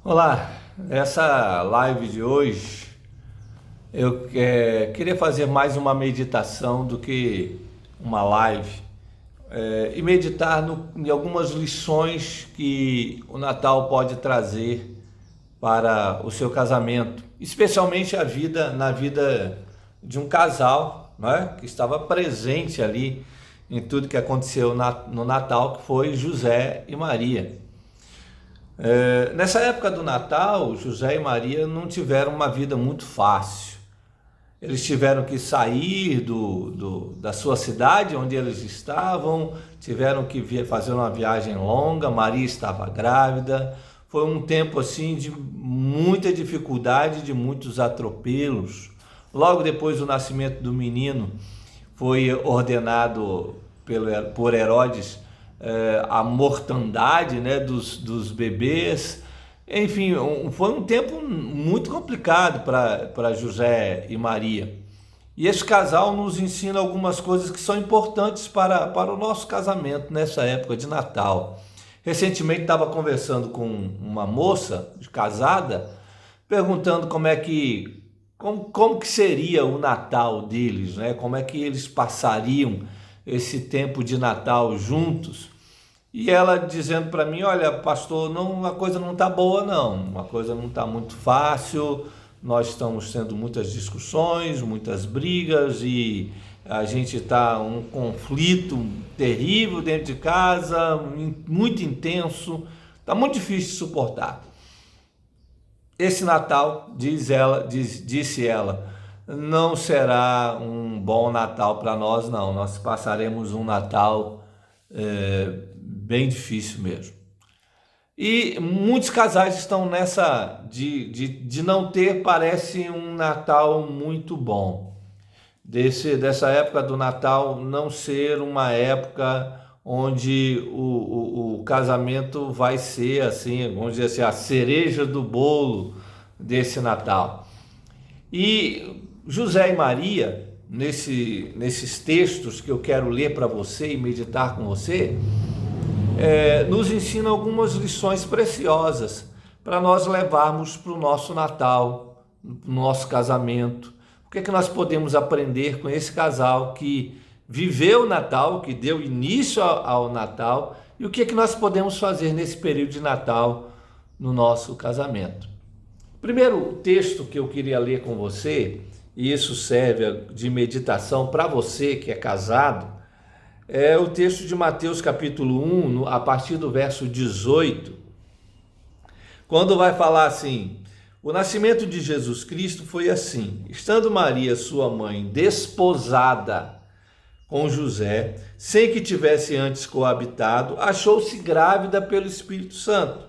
Olá, essa live de hoje eu queria fazer mais uma meditação do que uma live e meditar em algumas lições que o Natal pode trazer para o seu casamento, especialmente na vida de um casal, né, que estava presente ali em tudo que aconteceu no Natal, que foi José e Maria. Nessa época do Natal, José e Maria não tiveram uma vida muito fácil. Eles tiveram que sair da sua cidade, onde eles estavam, tiveram que fazer uma viagem longa. Maria estava grávida. Foi um tempo assim de muita dificuldade, de muitos atropelos. Logo depois do nascimento do menino, foi ordenado por Herodes a mortandade, né, dos bebês. Enfim, foi um tempo muito complicado para José e Maria. E esse casal nos ensina algumas coisas que são importantes para o nosso casamento nessa época de Natal. Recentemente estava conversando com uma moça casada, perguntando como que seria o Natal deles, né? Como é que eles passariam esse tempo de Natal juntos. E ela dizendo para mim: olha, pastor, a coisa não está boa não, a coisa não está muito fácil, nós estamos tendo muitas discussões, muitas brigas e a gente está um conflito terrível dentro de casa, muito intenso, está muito difícil de suportar. Esse Natal, disse ela, não será um bom Natal para nós, não. Nós passaremos um Natal bem difícil mesmo. E muitos casais estão nessa de não ter, parece, um Natal muito bom. Dessa época do Natal não ser uma época onde o casamento vai ser, assim, vamos dizer assim, a cereja do bolo desse Natal. E José e Maria, nesses textos que eu quero ler para você e meditar com você, nos ensinam algumas lições preciosas para nós levarmos para o nosso Natal, no nosso casamento. O que é que nós podemos aprender com esse casal que viveu o Natal, que deu início ao Natal, e o que é que nós podemos fazer nesse período de Natal no nosso casamento? Primeiro texto que eu queria ler com você, e isso serve de meditação para você que é casado, é o texto de Mateus capítulo 1, a partir do verso 18, quando vai falar assim: o nascimento de Jesus Cristo foi assim: estando Maria, sua mãe, desposada com José, sem que tivesse antes coabitado, achou-se grávida pelo Espírito Santo.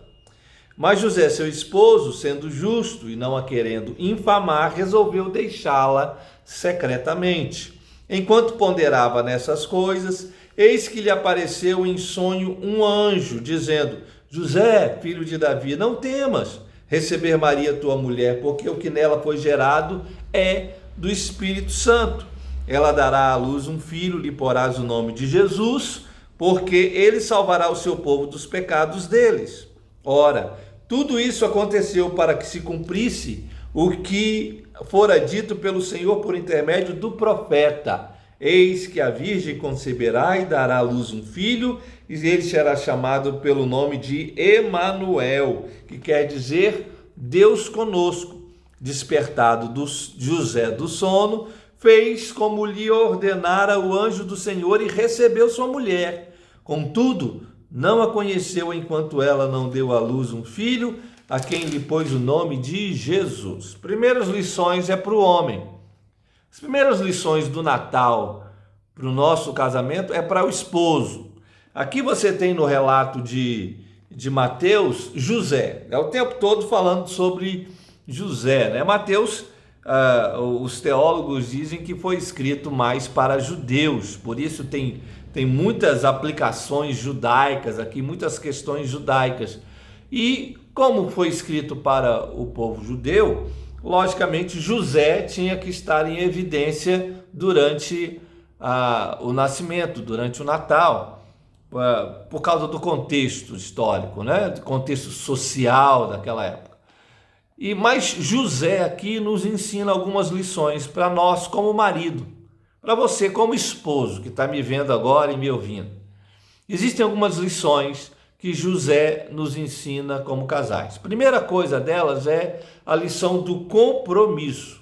Mas José, seu esposo, sendo justo e não a querendo infamar, resolveu deixá-la secretamente. Enquanto ponderava nessas coisas, eis que lhe apareceu em sonho um anjo, dizendo: José, filho de Davi, não temas receber Maria, tua mulher, porque o que nela foi gerado é do Espírito Santo. Ela dará à luz um filho, lhe porás o nome de Jesus, porque ele salvará o seu povo dos pecados deles. Ora, tudo isso aconteceu para que se cumprisse o que fora dito pelo Senhor por intermédio do profeta: eis que a virgem conceberá e dará à luz um filho, e ele será chamado pelo nome de Emanuel, que quer dizer Deus conosco. Despertado José do sono, fez como lhe ordenara o anjo do Senhor e recebeu sua mulher. Contudo, não a conheceu enquanto ela não deu à luz um filho, a quem lhe pôs o nome de Jesus. Primeiras lições é para o homem. As primeiras lições do Natal para o nosso casamento é para o esposo. Aqui você tem no relato de Mateus, José. É o tempo todo falando sobre José, né? Mateus, os teólogos dizem que foi escrito mais para judeus, por isso tem muitas aplicações judaicas aqui, muitas questões judaicas. E como foi escrito para o povo judeu, logicamente José tinha que estar em evidência durante o nascimento, durante o Natal. por causa do contexto histórico, né? Do contexto social daquela época. Mas José aqui nos ensina algumas lições para nós como marido, para você como esposo que está me vendo agora e me ouvindo. Existem algumas lições que José nos ensina como casais. Primeira coisa delas é a lição do compromisso.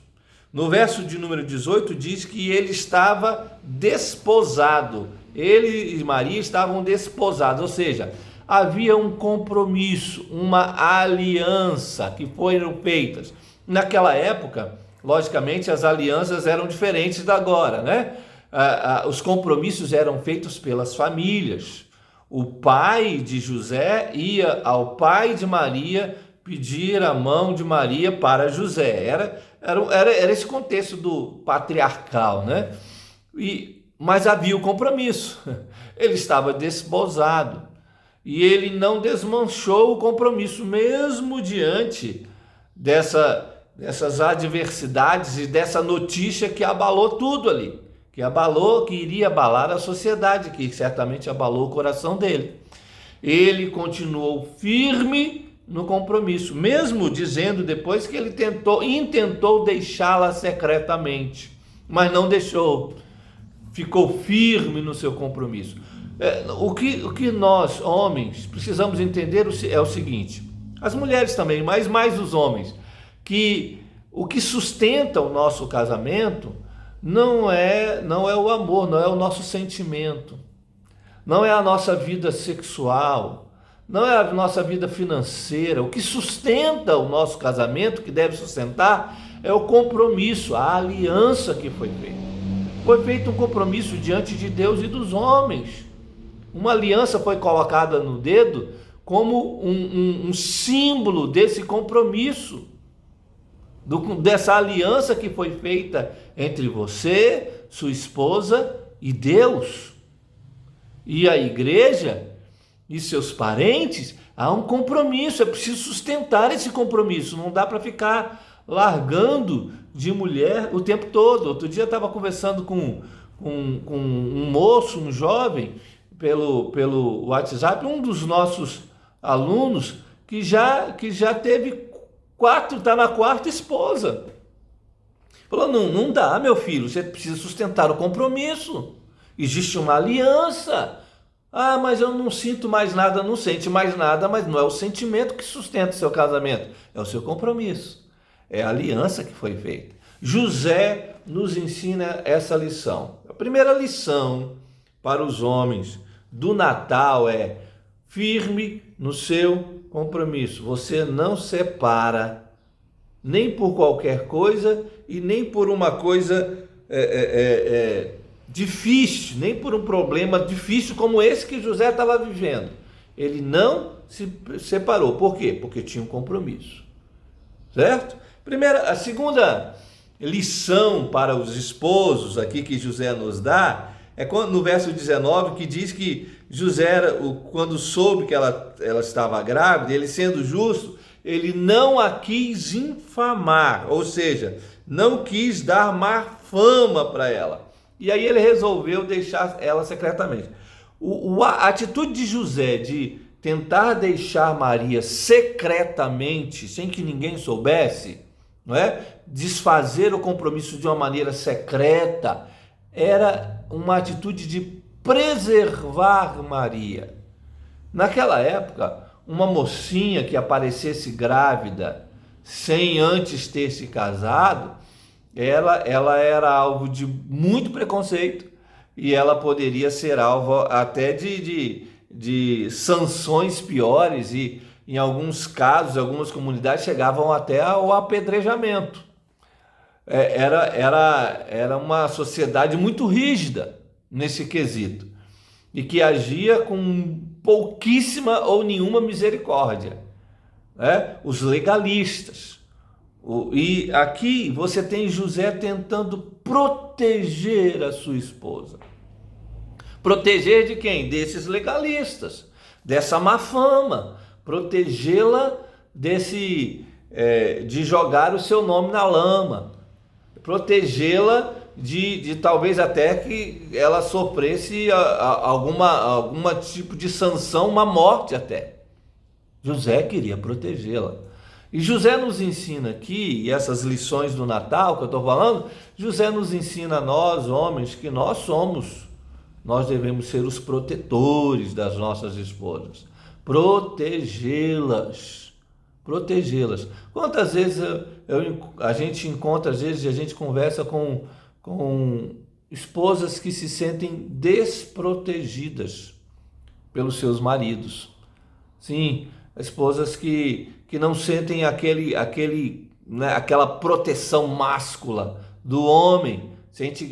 No verso de número 18 diz que ele estava desposado. Ele e Maria estavam desposados, ou seja, havia um compromisso, uma aliança que foram feitas. Naquela época, logicamente, as alianças eram diferentes da agora, né? Os compromissos eram feitos pelas famílias. O pai de José ia ao pai de Maria pedir a mão de Maria para José. Era esse contexto do patriarcal, né? Mas havia o compromisso. Ele estava desposado e ele não desmanchou o compromisso, mesmo diante dessas adversidades e dessa notícia que abalou tudo ali, que iria abalar a sociedade, que certamente abalou o coração dele. Ele continuou firme no compromisso, mesmo dizendo depois que ele intentou deixá-la secretamente, mas não deixou, ficou firme no seu compromisso. O que nós, homens, precisamos entender é o seguinte, as mulheres também, mas mais os homens, que o que sustenta o nosso casamento não é o amor, não é o nosso sentimento, não é a nossa vida sexual, não é a nossa vida financeira. O que sustenta o nosso casamento, que deve sustentar, é o compromisso, a aliança que foi feita. Foi feito um compromisso diante de Deus e dos homens. Uma aliança foi colocada no dedo como um símbolo desse compromisso, dessa aliança que foi feita entre você, sua esposa e Deus. E a igreja e seus parentes, há um compromisso, é preciso sustentar esse compromisso, não dá para ficar largando de mulher o tempo todo. Outro dia eu estava conversando com um moço, um jovem, pelo WhatsApp, um dos nossos alunos, que já teve está na quarta esposa. Falou, não dá, meu filho, você precisa sustentar o compromisso, existe uma aliança. Mas eu não sinto mais nada, não sente mais nada, mas não é o sentimento que sustenta o seu casamento, é o seu compromisso, é a aliança que foi feita. José nos ensina essa lição. A primeira lição para os homens do Natal é: firme no seu compromisso. Você não separa nem por qualquer coisa e nem por uma coisa difícil, nem por um problema difícil como esse que José estava vivendo. Ele não se separou. Por quê? Porque tinha um compromisso. Certo? A segunda lição para os esposos aqui que José nos dá é no verso 19, que diz que José, quando soube que ela estava grávida, ele sendo justo, ele não a quis infamar, ou seja, não quis dar má fama para ela. E aí ele resolveu deixar ela secretamente. A atitude de José de tentar deixar Maria secretamente, sem que ninguém soubesse, não é? Desfazer o compromisso de uma maneira secreta, era uma atitude de preservar Maria. Naquela época, uma mocinha que aparecesse grávida sem antes ter se casado, ela era alvo de muito preconceito e ela poderia ser alvo até de sanções piores, e em alguns casos, algumas comunidades chegavam até ao apedrejamento. Era uma sociedade muito rígida nesse quesito e que agia com pouquíssima ou nenhuma misericórdia, né? Os legalistas. E aqui você tem José tentando proteger a sua esposa. Proteger de quem? Desses legalistas, dessa má fama, protegê-la de jogar o seu nome na lama, protegê-la de talvez até que ela sofresse alguma tipo de sanção, uma morte até. José queria protegê-la. E José nos ensina aqui, e essas lições do Natal que eu estou falando, José nos ensina a nós, homens, que nós devemos ser os protetores das nossas esposas, protegê-las. Quantas vezes a gente encontra, às vezes a gente conversa com esposas que se sentem desprotegidas pelos seus maridos. Sim, esposas que não sentem aquela proteção máscula do homem,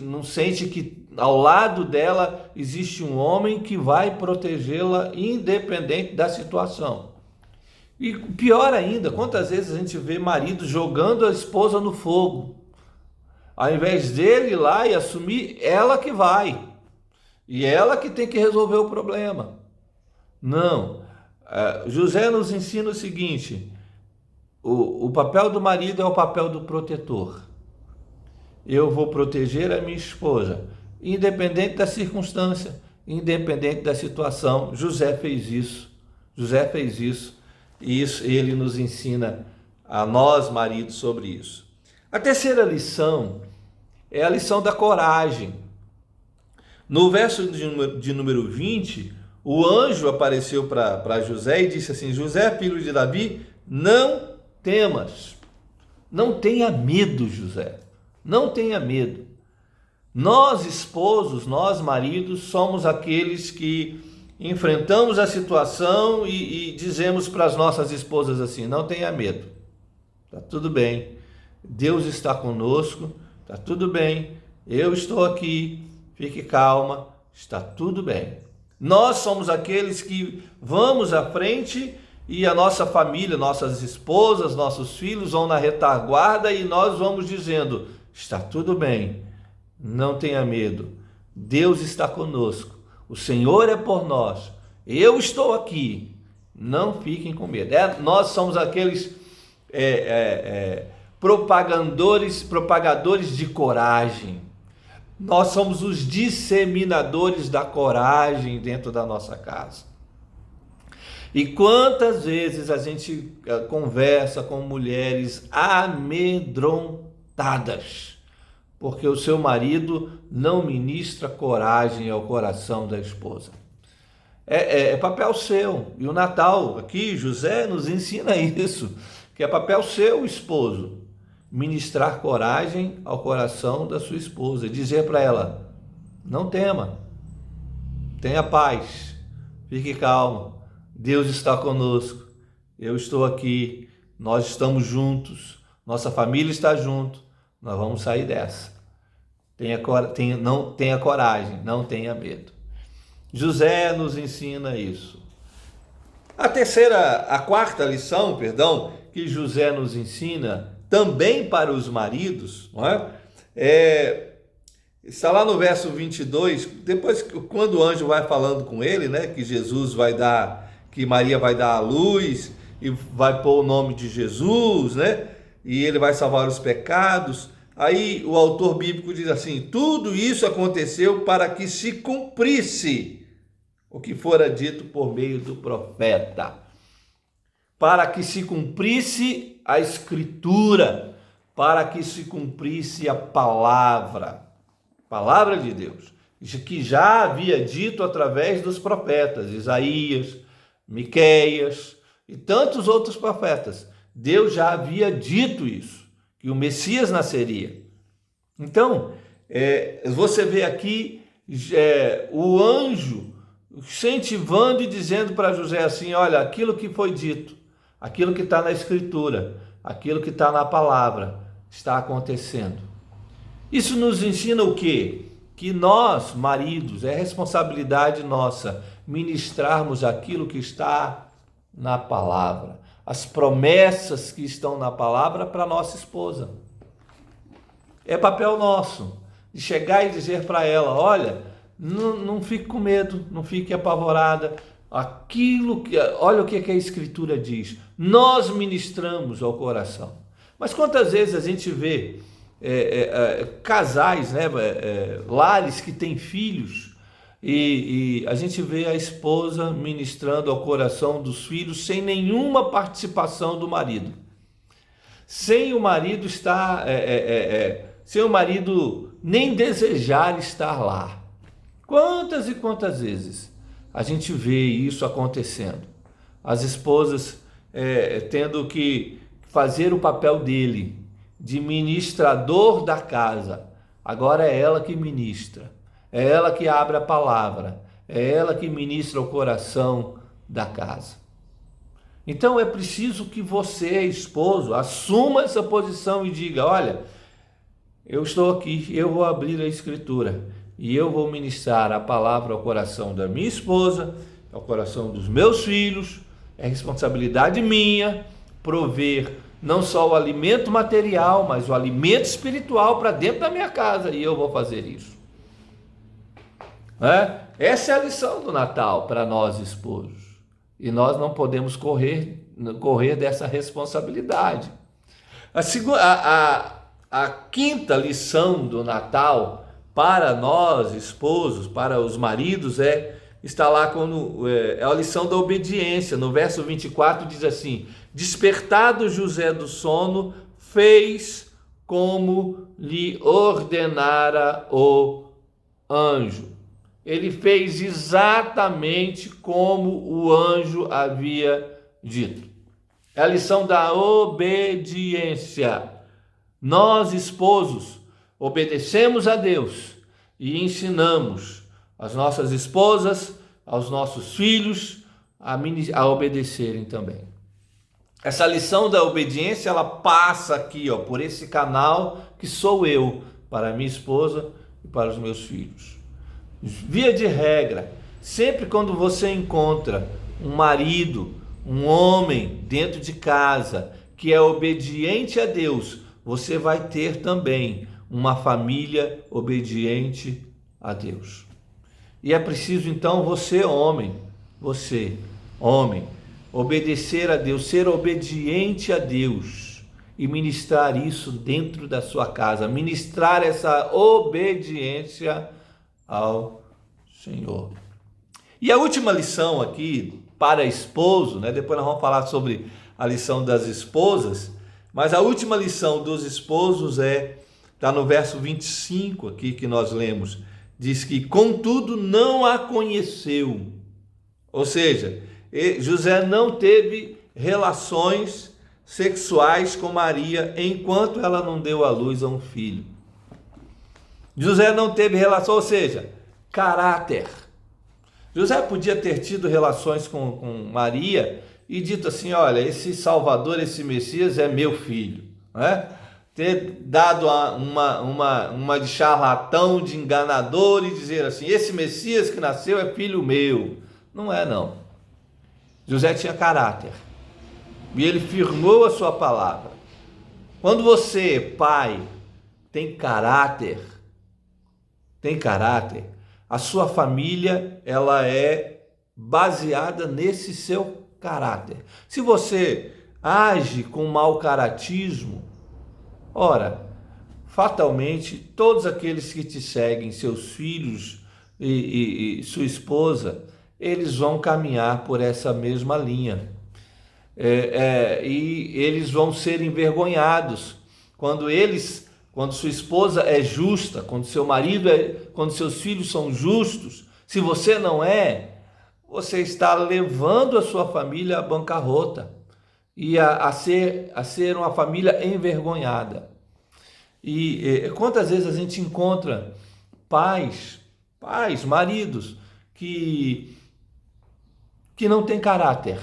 não sente que ao lado dela existe um homem que vai protegê-la independente da situação. E pior ainda, quantas vezes a gente vê marido jogando a esposa no fogo, ao invés dele ir lá e assumir, ela que vai, e ela que tem que resolver o problema. Não, José nos ensina o seguinte: o papel do marido é o papel do protetor. Eu vou proteger a minha esposa, independente da circunstância, independente da situação. José fez isso, e ele nos ensina a nós, maridos, sobre isso. A terceira lição é a lição da coragem. No verso de número 20, o anjo apareceu para José e disse assim: José, filho de Davi, não temas, não tenha medo, José, não tenha medo. Nós, esposos, nós, maridos, somos aqueles que enfrentamos a situação e dizemos para as nossas esposas assim: não tenha medo, está tudo bem, Deus está conosco, está tudo bem, eu estou aqui, fique calma, está tudo bem. Nós somos aqueles que vamos à frente e a nossa família, nossas esposas, nossos filhos vão na retaguarda e nós vamos dizendo: está tudo bem, não tenha medo, Deus está conosco, o Senhor é por nós, eu estou aqui, não fiquem com medo. Nós somos aqueles propagadores de coragem. Nós somos os disseminadores da coragem dentro da nossa casa. E quantas vezes a gente conversa com mulheres amedrontadas, porque o seu marido não ministra coragem ao coração da esposa. É papel seu. E o Natal, aqui, José nos ensina isso, que é papel seu, esposo, ministrar coragem ao coração da sua esposa, dizer para ela: não tema, tenha paz, fique calma, Deus está conosco, eu estou aqui, nós estamos juntos, nossa família está junto, nós vamos sair dessa. Tenha coragem, não tenha medo. José nos ensina isso. A quarta lição, que José nos ensina também para os maridos, não é? Está lá no verso 22, depois quando o anjo vai falando com ele, né, que Maria vai dar à luz e vai pôr o nome de Jesus, né, e ele vai salvar os pecados. Aí o autor bíblico diz assim: tudo isso aconteceu para que se cumprisse o que fora dito por meio do profeta. Para que se cumprisse a Escritura, para que se cumprisse a palavra de Deus, que já havia dito através dos profetas, Isaías, Miqueias e tantos outros profetas. Deus já havia dito isso, que o Messias nasceria. Então, você vê aqui o anjo incentivando e dizendo para José assim: olha, aquilo que foi dito, aquilo que está na Escritura, aquilo que está na palavra, está acontecendo. Isso nos ensina o quê? Que nós, maridos, é responsabilidade nossa ministrarmos aquilo que está na palavra, as promessas que estão na palavra para nossa esposa. É papel nosso de chegar e dizer para ela: olha, não fique com medo, não fique apavorada. Olha o que a Escritura diz. Nós ministramos ao coração. Mas quantas vezes a gente vê casais, né, lares que têm filhos, e a gente vê a esposa ministrando ao coração dos filhos sem nenhuma participação do marido, sem o marido estar, sem o marido nem desejar estar lá. Quantas e quantas vezes a gente vê isso acontecendo? As esposas tendo que fazer o papel dele, de ministrador da casa. Agora é ela que ministra, é ela que abre a palavra, é ela que ministra o coração da casa. Então é preciso que você, esposo, assuma essa posição e diga: olha, eu estou aqui, eu vou abrir a Escritura e eu vou ministrar a palavra ao coração da minha esposa, ao coração dos meus filhos. É responsabilidade minha prover não só o alimento material, mas o alimento espiritual para dentro da minha casa, e eu vou fazer isso. Essa é a lição do Natal para nós, esposos, e nós não podemos correr dessa responsabilidade. A quinta lição do Natal para nós, esposos, para os maridos, está lá quando é a lição da obediência. No verso 24 diz assim: despertado José do sono, fez como lhe ordenara o anjo. Ele fez exatamente como o anjo havia dito. É a lição da obediência. Nós, esposos, obedecemos a Deus e ensinamos as nossas esposas, aos nossos filhos, a obedecerem também. Essa lição da obediência, ela passa aqui, por esse canal que sou eu, para a minha esposa e para os meus filhos. Via de regra, sempre quando você encontra um marido, um homem dentro de casa que é obediente a Deus, você vai ter também uma família obediente a Deus. E é preciso então você, homem, obedecer a Deus, ser obediente a Deus e ministrar isso dentro da sua casa, ministrar essa obediência ao Senhor. E a última lição aqui para esposo, depois nós vamos falar sobre a lição das esposas, mas a última lição dos esposos está no verso 25 aqui que nós lemos. Diz que, contudo, não a conheceu. Ou seja, José não teve relações sexuais com Maria enquanto ela não deu à luz a um filho. José não teve relação, ou seja, caráter. José podia ter tido relações com Maria e dito assim: olha, esse Salvador, esse Messias é meu filho, ter dado uma de charlatão, de enganador, e dizer assim: esse Messias que nasceu é filho meu. Não é, não. José tinha caráter e ele firmou a sua palavra. Quando você, pai, tem caráter, a sua família, ela é baseada nesse seu caráter. Se você age com mau caratismo, ora, fatalmente, todos aqueles que te seguem, seus filhos e sua esposa, eles vão caminhar por essa mesma linha. E eles vão ser envergonhados quando sua esposa é justa, quando seu marido quando seus filhos são justos. Se você não é, você está levando a sua família à bancarrota e a ser uma família envergonhada. E quantas vezes a gente encontra pais, maridos que não têm caráter,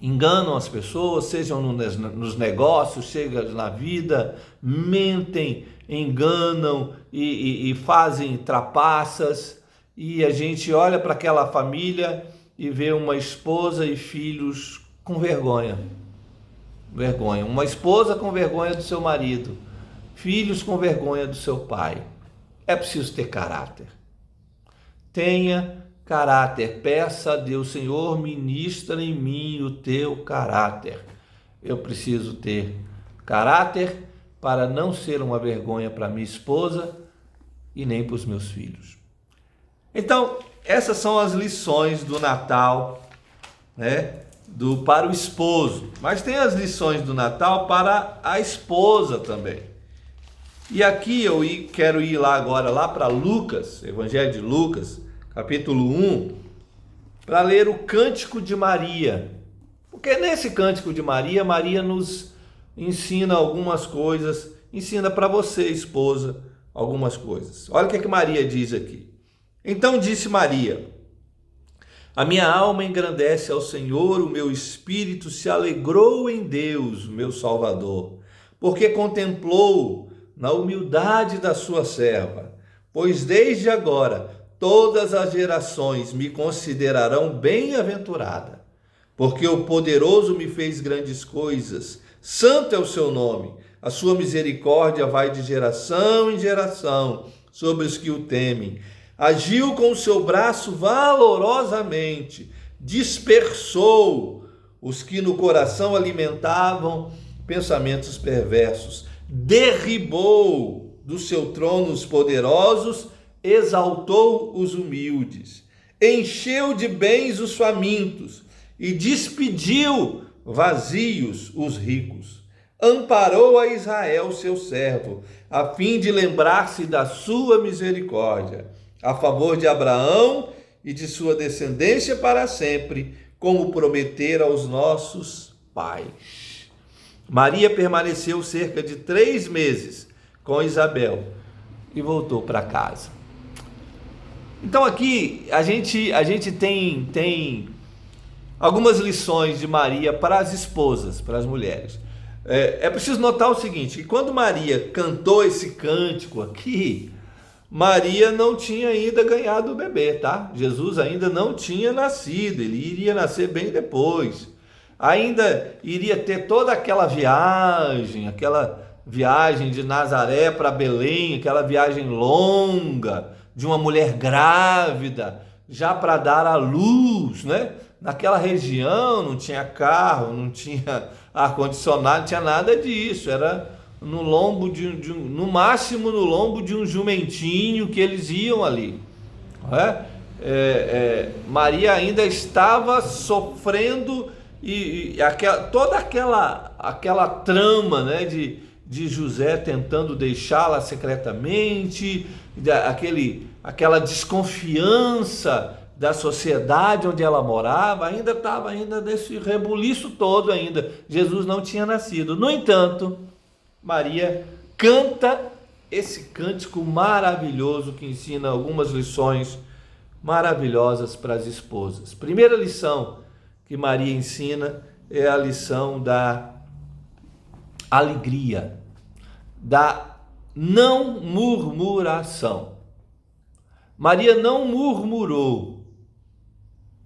enganam as pessoas, sejam nos negócios, sejam na vida, mentem, enganam e fazem trapaças, e a gente olha para aquela família e vê uma esposa e filhos com vergonha, uma esposa com vergonha do seu marido, filhos com vergonha do seu pai. É preciso ter caráter. Tenha caráter. Peça a Deus: Senhor, ministra em mim o teu caráter. Eu preciso ter caráter para não ser uma vergonha para minha esposa e nem para os meus filhos. Então, essas são as lições do Natal, né? Para o esposo. Mas tem as lições do Natal para a esposa também. E aqui eu quero ir lá agora, lá para Lucas, Evangelho de Lucas, capítulo 1, para ler o Cântico de Maria. Porque nesse Cântico de Maria, Maria nos ensina algumas coisas, ensina para você, esposa, algumas coisas. Olha o que Maria diz aqui. Então disse Maria: a minha alma engrandece ao Senhor, o meu espírito se alegrou em Deus, meu Salvador, porque contemplou na humildade da sua serva. Pois desde agora todas as gerações me considerarão bem-aventurada, porque o poderoso me fez grandes coisas. Santo é o seu nome, a sua misericórdia vai de geração em geração sobre os que o temem. Agiu com o seu braço valorosamente, dispersou os que no coração alimentavam pensamentos perversos, derribou do seu trono os poderosos, exaltou os humildes, encheu de bens os famintos e despediu vazios os ricos. Amparou a Israel, seu servo, a fim de lembrar-se da sua misericórdia, a favor de Abraão e de sua descendência para sempre, como prometera aos nossos pais. Maria permaneceu cerca de 3 meses com Isabel e voltou para casa. Então aqui a gente tem algumas lições de Maria para as esposas, para as mulheres. É preciso notar o seguinte, que quando Maria cantou esse cântico aqui, Maria não tinha ainda ganhado o bebê, tá? Jesus ainda não tinha nascido, ele iria nascer bem depois. Ainda iria ter toda aquela viagem de Nazaré para Belém, aquela viagem longa de uma mulher grávida, já para dar à luz, né? Naquela região não tinha carro, não tinha ar-condicionado, não tinha nada disso, era no lombo no máximo no lombo de um jumentinho que eles iam ali. Maria ainda estava sofrendo toda aquela trama, né, de José tentando deixá-la secretamente, aquela desconfiança da sociedade onde ela morava, ainda estava nesse rebuliço todo ainda. Jesus não tinha nascido. No entanto, Maria canta esse cântico maravilhoso que ensina algumas lições maravilhosas para as esposas. Primeira lição que Maria ensina é a lição da alegria, da não murmuração. Maria não murmurou.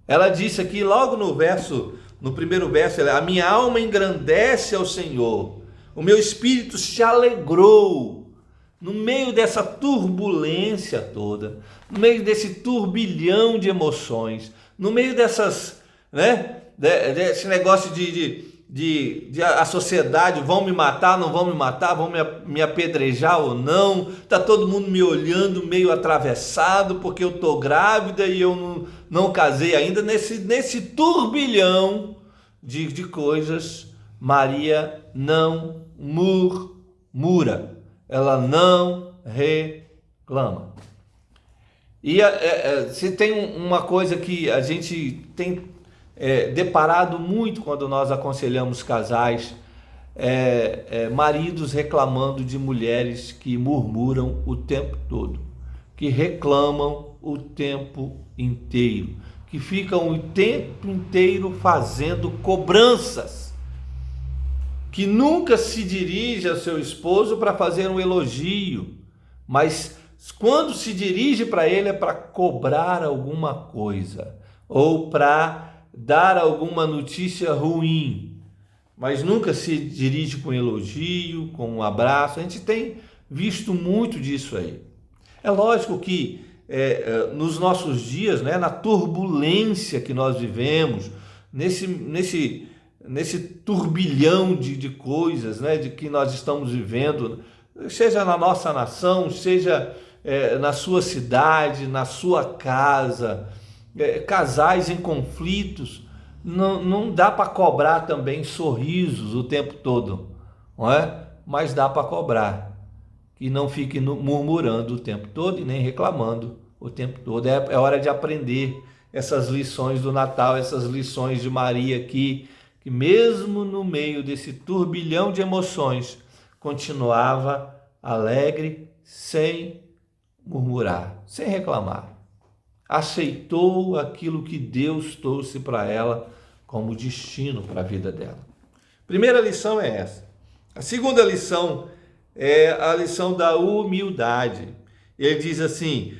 Ela disse aqui logo no primeiro verso, a minha alma engrandece ao Senhor. O meu espírito se alegrou no meio dessa turbulência toda, no meio desse turbilhão de emoções, no meio dessas, né, desse negócio de a sociedade, vão me matar, não vão me matar, vão me apedrejar ou não, tá todo mundo me olhando meio atravessado porque eu tô grávida e eu não casei ainda, nesse turbilhão de coisas. Maria não murmura, ela não reclama. E se tem uma coisa que a gente tem deparado muito quando nós aconselhamos casais, maridos reclamando de mulheres que murmuram o tempo todo, que reclamam o tempo inteiro, que ficam o tempo inteiro fazendo cobranças, que nunca se dirige ao seu esposo para fazer um elogio, mas quando se dirige para ele é para cobrar alguma coisa ou para dar alguma notícia ruim, mas nunca se dirige com elogio, com um abraço. A gente tem visto muito disso aí. É lógico que nos nossos dias, né, na turbulência que nós vivemos, nesse turbilhão de coisas, né, de que nós estamos vivendo, seja na nossa nação, seja na sua cidade, na sua casa, casais em conflitos, não dá para cobrar também sorrisos o tempo todo, não é? Mas dá para cobrar que não fique murmurando o tempo todo e nem reclamando o tempo todo. É hora de aprender essas lições do Natal, essas lições de Maria aqui, que mesmo no meio desse turbilhão de emoções, continuava alegre, sem murmurar, sem reclamar. Aceitou aquilo que Deus trouxe para ela como destino para a vida dela. Primeira lição é essa. A segunda lição é a lição da humildade. Ele diz assim,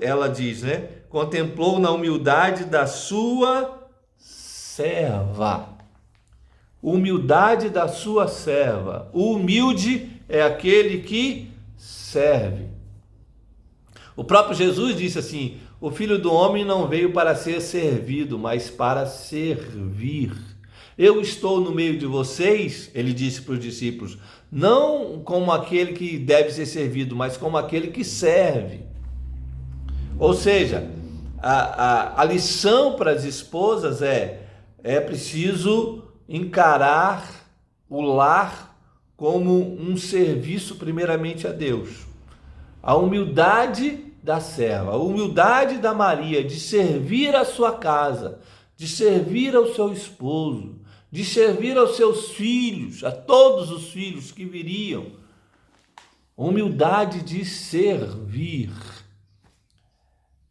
ela diz, né? Contemplou na humildade da sua serva. Humildade da sua serva. O humilde é aquele que serve. O próprio Jesus disse assim, o Filho do Homem não veio para ser servido, mas para servir. Eu estou no meio de vocês, ele disse para os discípulos, não como aquele que deve ser servido, mas como aquele que serve. Ou seja, a lição para as esposas é preciso encarar o lar como um serviço primeiramente a Deus. A humildade da serva, a humildade da Maria de servir a sua casa, de servir ao seu esposo, de servir aos seus filhos, a todos os filhos que viriam. Humildade de servir.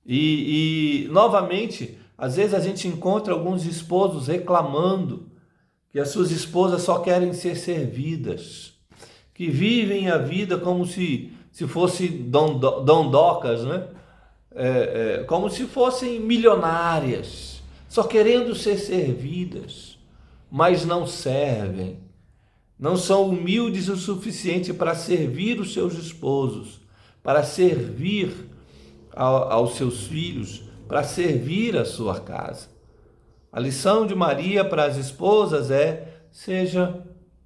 E novamente, às vezes a gente encontra alguns esposos reclamando que as suas esposas só querem ser servidas, que vivem a vida como se fossem dondocas, né? Como se fossem milionárias, só querendo ser servidas, mas não servem, não são humildes o suficiente para servir os seus esposos, para servir aos seus filhos, para servir a sua casa. A lição de Maria para as esposas seja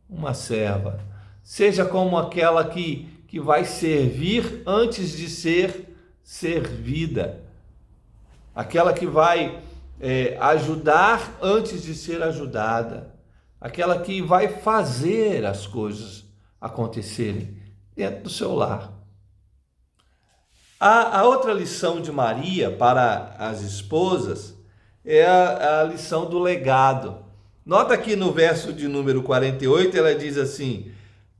uma serva, seja como aquela que vai servir antes de ser servida, aquela que vai ajudar antes de ser ajudada, aquela que vai fazer as coisas acontecerem dentro do seu lar. A outra lição de Maria para as esposas é a lição do legado. Nota aqui no verso de número 48, ela diz assim,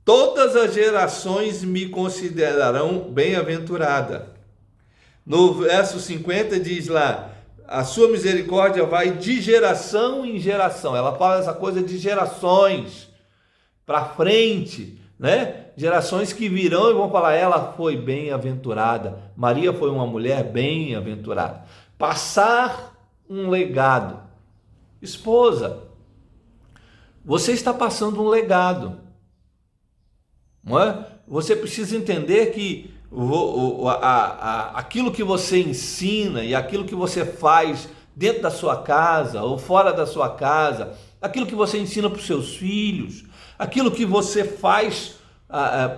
todas as gerações me considerarão bem-aventurada. No verso 50 diz lá, a sua misericórdia vai de geração em geração. Ela fala essa coisa de gerações para frente, né? Gerações que virão e vão falar, ela foi bem-aventurada. Maria foi uma mulher bem-aventurada. Passar um legado. Esposa, você está passando um legado. Não é? Você precisa entender que aquilo que você ensina e aquilo que você faz dentro da sua casa ou fora da sua casa, aquilo que você ensina para os seus filhos, aquilo que você faz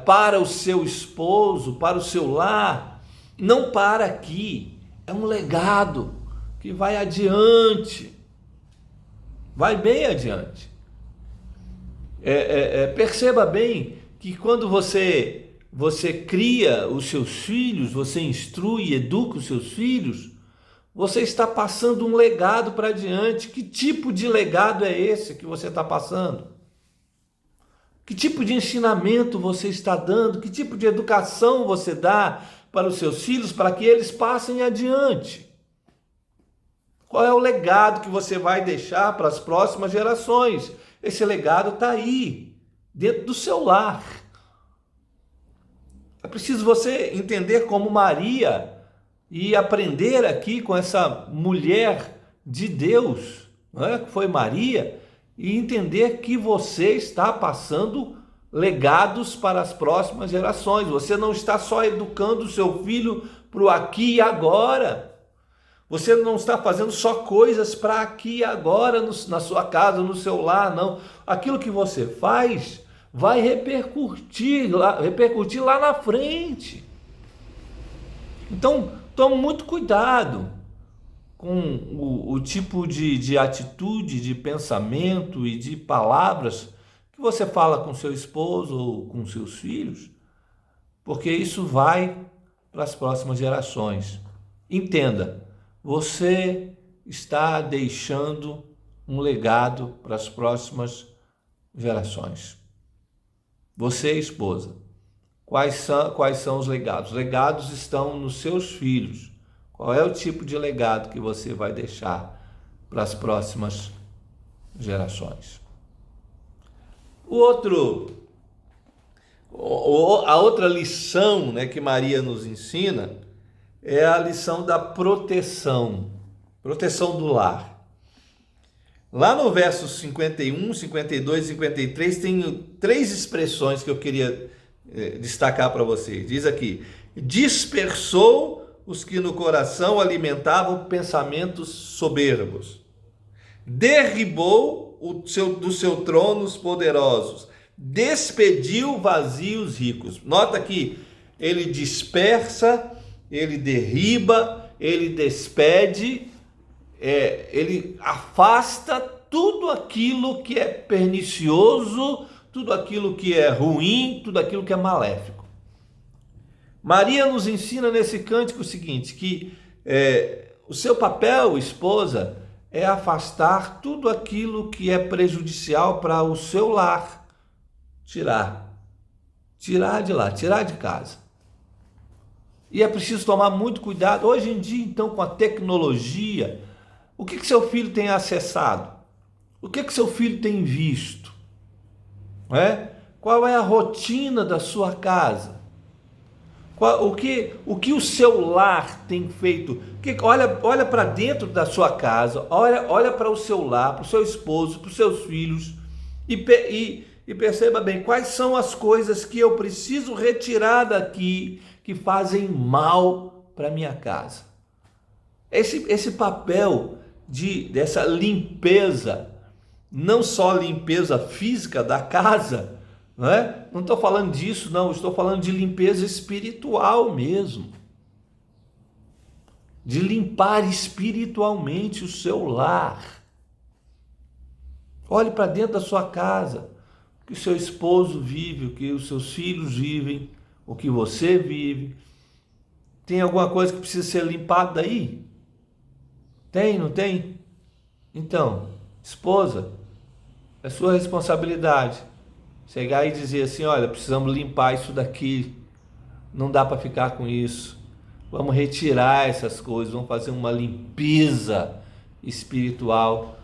para o seu esposo, para o seu lar, não para aqui. É um legado que vai adiante, vai bem adiante. Perceba bem que quando você cria os seus filhos, você instrui, educa os seus filhos, você está passando um legado para adiante. Que tipo de legado é esse que você está passando? Que tipo de ensinamento você está dando? Que tipo de educação você dá para os seus filhos para que eles passem adiante? Qual é o legado que você vai deixar para as próximas gerações? Esse legado está aí, dentro do seu lar. É preciso você entender como Maria e aprender aqui com essa mulher de Deus, não é? Que foi Maria, e entender que você está passando legados para as próximas gerações. Você não está só educando o seu filho para o aqui e agora. Você não está fazendo só coisas para aqui e agora, na sua casa, no seu lar, não. Aquilo que você faz vai repercutir lá na frente. Então, tome muito cuidado com o tipo de atitude, de pensamento e de palavras que você fala com seu esposo ou com seus filhos, porque isso vai para as próximas gerações. Entenda, você está deixando um legado para as próximas gerações. Você, esposa, quais são os legados? Os legados estão nos seus filhos. Qual é o tipo de legado que você vai deixar para as próximas gerações? A outra lição, né, que Maria nos ensina é a lição da proteção do lar. Lá no versos 51, 52 e 53 tem 3 expressões que eu queria destacar para vocês. Diz aqui: dispersou os que no coração alimentavam pensamentos soberbos, derribou do seu trono os poderosos, despediu vazios ricos. Nota que ele dispersa, ele derriba, ele despede, ele afasta tudo aquilo que é pernicioso, tudo aquilo que é ruim, tudo aquilo que é maléfico. Maria nos ensina nesse cântico o seguinte, que o seu papel, esposa, é afastar tudo aquilo que é prejudicial para o seu lar. Tirar de lá, tirar de casa. E é preciso tomar muito cuidado. Hoje em dia, então, com a tecnologia, o que seu filho tem acessado? O que seu filho tem visto? Qual é a rotina da sua casa? O que o seu lar tem feito? Olha para dentro da sua casa, olha para o seu lar, para o seu esposo, para os seus filhos e perceba bem quais são as coisas que eu preciso retirar daqui que fazem mal para minha casa. Esse papel dessa limpeza, não só limpeza física da casa, não estou falando disso, não, estou falando de limpeza espiritual mesmo. De limpar espiritualmente o seu lar. Olhe para dentro da sua casa, o que o seu esposo vive, o que os seus filhos vivem, o que você vive. Tem alguma coisa que precisa ser limpada aí? Tem, não tem? Então, esposa, é sua responsabilidade. Chegar e dizer assim, olha, precisamos limpar isso daqui, não dá para ficar com isso, vamos retirar essas coisas, vamos fazer uma limpeza espiritual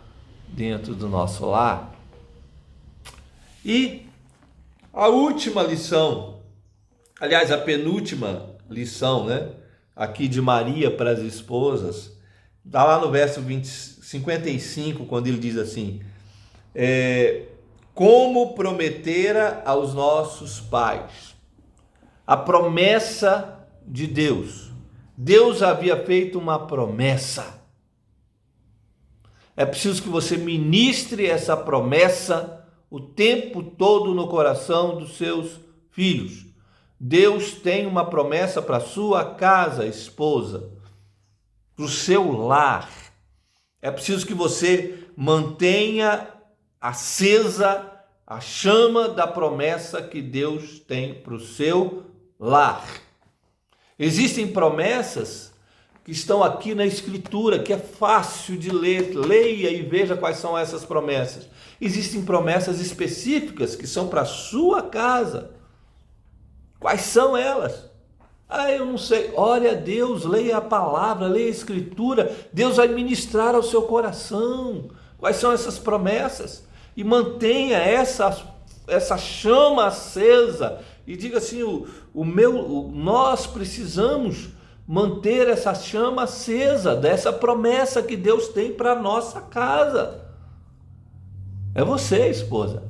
dentro do nosso lar. E a última lição, aliás, a penúltima lição, aqui de Maria para as esposas, está lá no verso 55, quando ele diz assim, como prometera aos nossos pais. A promessa de Deus. Deus havia feito uma promessa. É preciso que você ministre essa promessa o tempo todo no coração dos seus filhos. Deus tem uma promessa para a sua casa, esposa, para o seu lar. É preciso que você mantenha acesa a chama da promessa que Deus tem para o seu lar. Existem promessas que estão aqui na Escritura, que é fácil de ler. Leia e veja quais são essas promessas. Existem promessas específicas que são para a sua casa. Quais são elas? Eu não sei. Ore a Deus, leia a palavra, leia a Escritura. Deus vai ministrar ao seu coração. Quais são essas promessas? E mantenha essa chama acesa. E diga assim, nós precisamos manter essa chama acesa dessa promessa que Deus tem para a nossa casa. É você, esposa.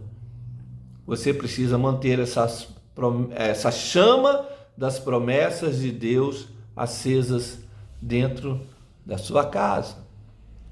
Você precisa manter essa chama das promessas de Deus acesas dentro da sua casa.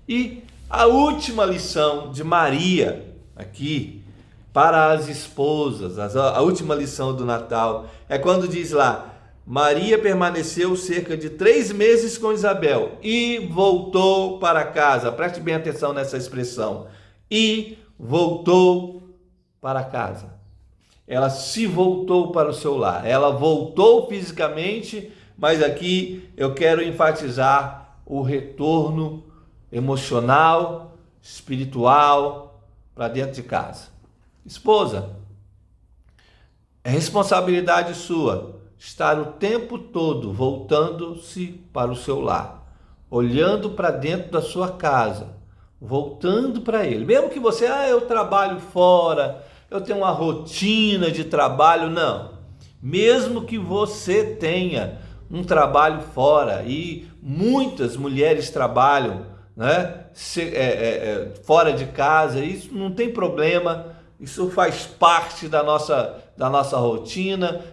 E a última lição de Maria aqui para as esposas, a última lição do Natal, é quando diz lá: Maria permaneceu cerca de 3 meses com Isabel e voltou para casa. Preste bem atenção nessa expressão. E voltou para casa. Ela se voltou para o seu lar. Ela voltou fisicamente, mas aqui eu quero enfatizar o retorno emocional, espiritual para dentro de casa. Esposa, é responsabilidade sua estar o tempo todo voltando-se para o seu lar, olhando para dentro da sua casa, voltando para ele. Mesmo que você, eu trabalho fora, eu tenho uma rotina de trabalho, não. Mesmo que você tenha um trabalho fora, e muitas mulheres trabalham, né, fora de casa, isso não tem problema. Isso faz parte da nossa rotina.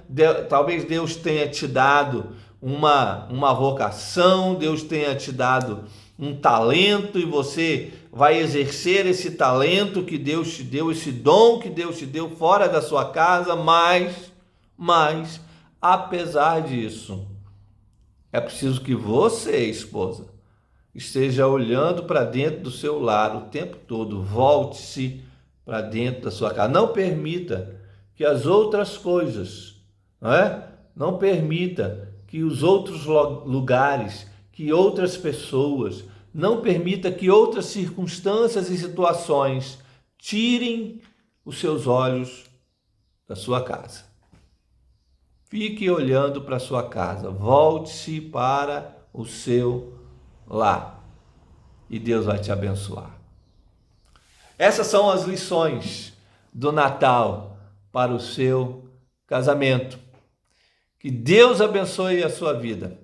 Talvez Deus tenha te dado uma vocação, Deus tenha te dado um talento e você vai exercer esse talento que Deus te deu, esse dom que Deus te deu fora da sua casa, mas apesar disso, é preciso que você, esposa, esteja olhando para dentro do seu lar o tempo todo. Volte-se para dentro da sua casa. Não permita que as outras coisas, não permita que os outros lugares, que outras pessoas, não permita que outras circunstâncias e situações tirem os seus olhos da sua casa. Fique olhando para a sua casa. Volte-se para o seu lar. E Deus vai te abençoar. Essas são as lições do Natal para o seu casamento. Que Deus abençoe a sua vida.